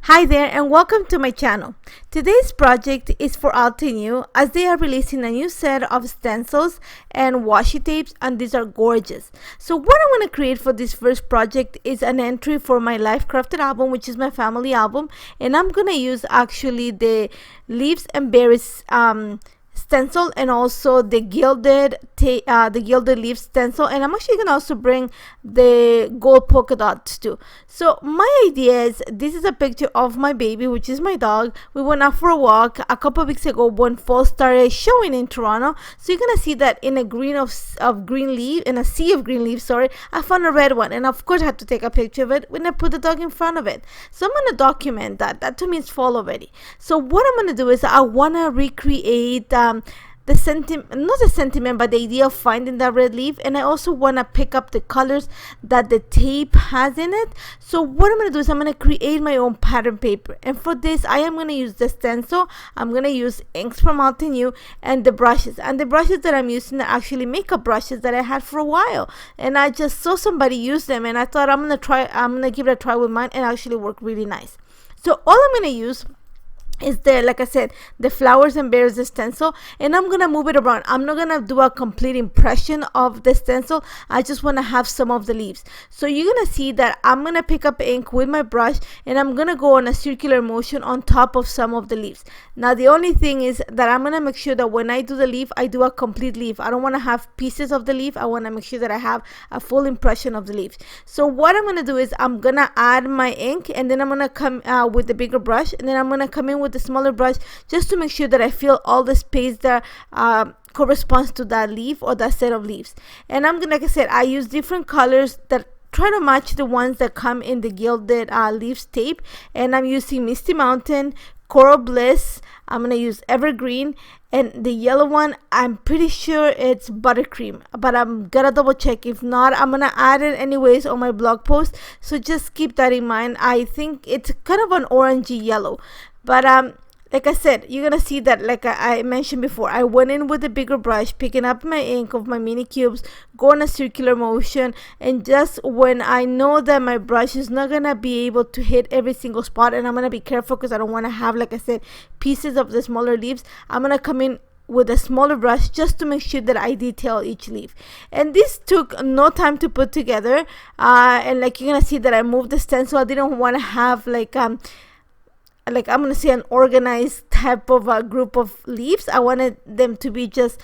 Hi there and welcome to my channel. Today's project is for Altenew as they are releasing a new set of stencils and washi tapes, and these are gorgeous. So what I'm going to create for this first project is an entry for my Life Crafted album, which is my family album, and I'm going to use actually the leaves and berries stencil and also the gilded leaf stencil, and I'm actually gonna also bring the gold polka dots too. So my idea is, this is a picture of my baby, which is my dog. We went out for a walk a couple of weeks ago when fall started showing in Toronto. So you're gonna see that in a green of green leaf, in a sea of green leaves, sorry, I found a red one, and of course I had to take a picture of it when I put the dog in front of it. So I'm gonna document that to me it's fall already. So what I'm gonna do is I wanna recreate the sentiment, but the idea of finding that red leaf, and I also want to pick up the colors that the tape has in it. So what I'm going to do is I'm going to create my own pattern paper, and for this I am going to use the stencil. I'm going to use inks from Altenew and the brushes, that I'm using are actually makeup brushes that I had for a while, and I just saw somebody use them and I thought I'm going to give it a try with mine, and actually work really nice. So all I'm going to use is like I said, the flowers and berries stencil, and I'm gonna move it around. I'm not gonna do a complete impression of the stencil. I just want to have some of the leaves. So you're gonna see that I'm gonna pick up ink with my brush, and I'm gonna go on a circular motion on top of some of the leaves. Now the only thing is that I'm gonna make sure that when I do the leaf, I do a complete leaf. I don't want to have pieces of the leaf. I want to make sure that I have a full impression of the leaves. So what I'm gonna do is I'm gonna add my ink, and then I'm gonna come with the bigger brush, and then I'm gonna come in with the smaller brush, just to make sure that I fill all the space that corresponds to that leaf or that set of leaves. And I'm gonna, like I said, I use different colors that try to match the ones that come in the gilded leaves tape, and I'm using Misty Mountain, Coral Bliss, I'm gonna use Evergreen, and the yellow one I'm pretty sure it's Buttercream, but I'm gonna double check. If not, I'm gonna add it anyways on my blog post, so just keep that in mind. I think it's kind of an orangey yellow, but like I said, you're gonna see that, like I mentioned before, I went in with a bigger brush, picking up my ink of my mini cubes, go in a circular motion, and just when I know that my brush is not gonna be able to hit every single spot, and I'm gonna be careful because I don't want to have, like I said, pieces of the smaller leaves, I'm gonna come in with a smaller brush just to make sure that I detail each leaf. And this took no time to put together, and like you're gonna see that I moved the stencil. I didn't want to have like I'm gonna say an organized type of a group of leaves. I wanted them to be just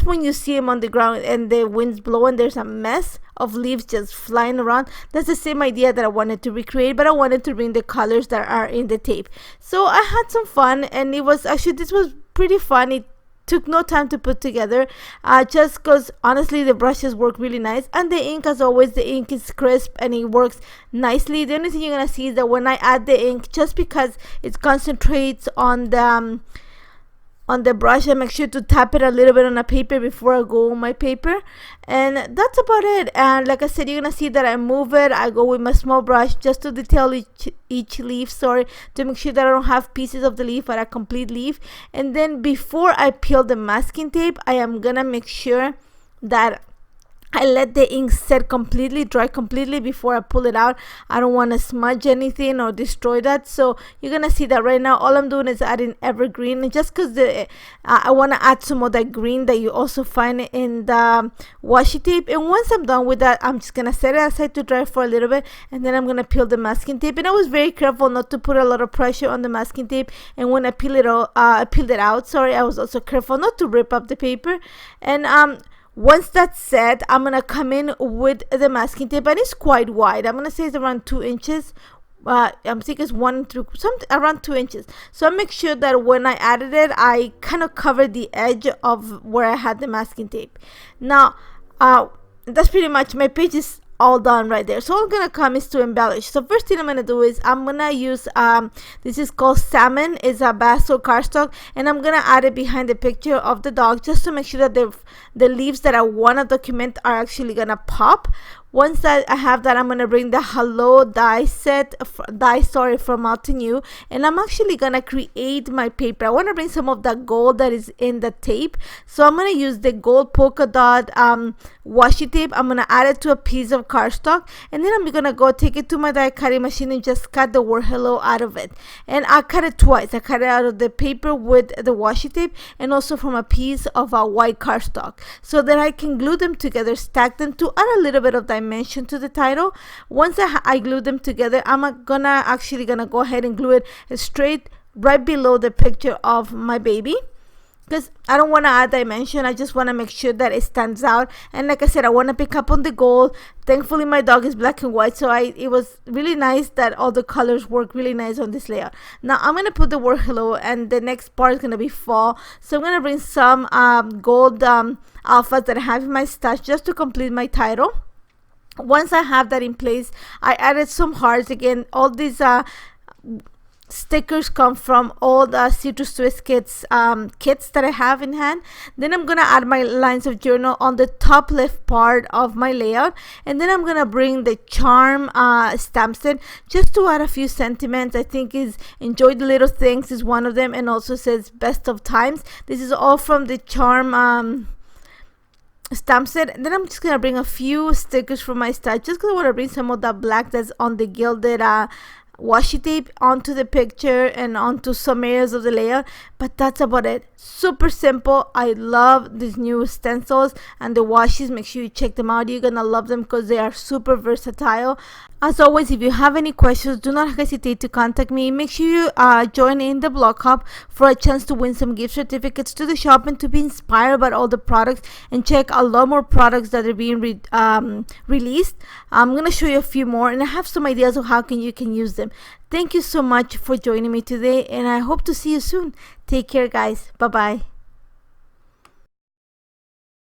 when you see them on the ground and the wind's blowing, there's a mess of leaves just flying around. That's the same idea that I wanted to recreate, but I wanted to bring the colors that are in the tape. So I had some fun, and this was pretty fun. It took no time to put together, just because honestly the brushes work really nice, and the ink, as always, the ink is crisp and it works nicely. The only thing you're gonna see is that when I add the ink, just because it concentrates on the brush, I make sure to tap it a little bit on a paper before I go on my paper, and that's about it. And like I said, you're gonna see that I move it. I go with my small brush just to detail each leaf, to make sure that I don't have pieces of the leaf but a complete leaf. And then before I peel the masking tape, I am gonna make sure that I let the ink set completely, dry completely before I pull it out. I don't want to smudge anything or destroy that. So you're gonna see that right now all I'm doing is adding evergreen, and just because I want to add some of that green that you also find in the washi tape. And once I'm done with that, I'm just gonna set it aside to dry for a little bit, and then I'm gonna peel the masking tape. And I was very careful not to put a lot of pressure on the masking tape, and when I peeled it out, I was also careful not to rip up the paper. And once that's set, I'm gonna come in with the masking tape, and it's quite wide. I'm gonna say it's around 2 inches. I'm thinking it's around 2 inches. So I make sure that when I added it, I kind of covered the edge of where I had the masking tape. Now, that's pretty much, my page is all done right there. So all I'm gonna come is to embellish. So first thing I'm gonna do is I'm gonna use this is called Salmon. It's a basil cardstock, and I'm gonna add it behind the picture of the dog, just to make sure that the leaves that I want to document are actually gonna pop. Once that I have that, I'm gonna bring the Hello die set die from Altenew, and I'm actually gonna create my paper. I want to bring some of that gold that is in the tape, so I'm gonna use the gold polka dot washi tape. I'm gonna add it to a piece of cardstock, and then I'm gonna go take it to my die cutting machine and just cut the word hello out of it. And I cut it twice. I cut it out of the paper with the washi tape and also from a piece of a white cardstock, so that I can glue them together, stack them to add a little bit of dimension to the title. Once I glue them together, I'm gonna go ahead and glue it straight right below the picture of my baby, because I don't want to add dimension. I just want to make sure that it stands out. And like I said, I want to pick up on the gold. Thankfully my dog is black and white, so it was really nice that all the colors work really nice on this layout. Now I'm going to put the word hello, and the next part is going to be fall. So I'm going to bring some gold alphas that I have in my stash just to complete my title. Once I have that in place, I added some hearts. Again, all these stickers come from all the Citrus Twist kits that I have in hand. Then I'm gonna add my lines of journal on the top left part of my layout, and then I'm gonna bring the charm stamp set just to add a few sentiments. I think is enjoy the little things is one of them, and also says best of times. This is all from the charm stamp set. And then I'm just gonna bring a few stickers from my stash, just because I want to bring some of that black that's on the gilded washi tape onto the picture and onto some areas of the layout. But that's about it. Super simple. I love these new stencils and the washes. Make sure you check them out. You're gonna love them because they are super versatile. As always, if you have any questions, do not hesitate to contact me. Make sure you join in the blog hub for a chance to win some gift certificates to the shop and to be inspired by all the products, and check a lot more products that are being released. I'm gonna show you a few more, and I have some ideas of how you can use them. Thank you so much for joining me today, and I hope to see you soon. Take care, guys. Bye bye.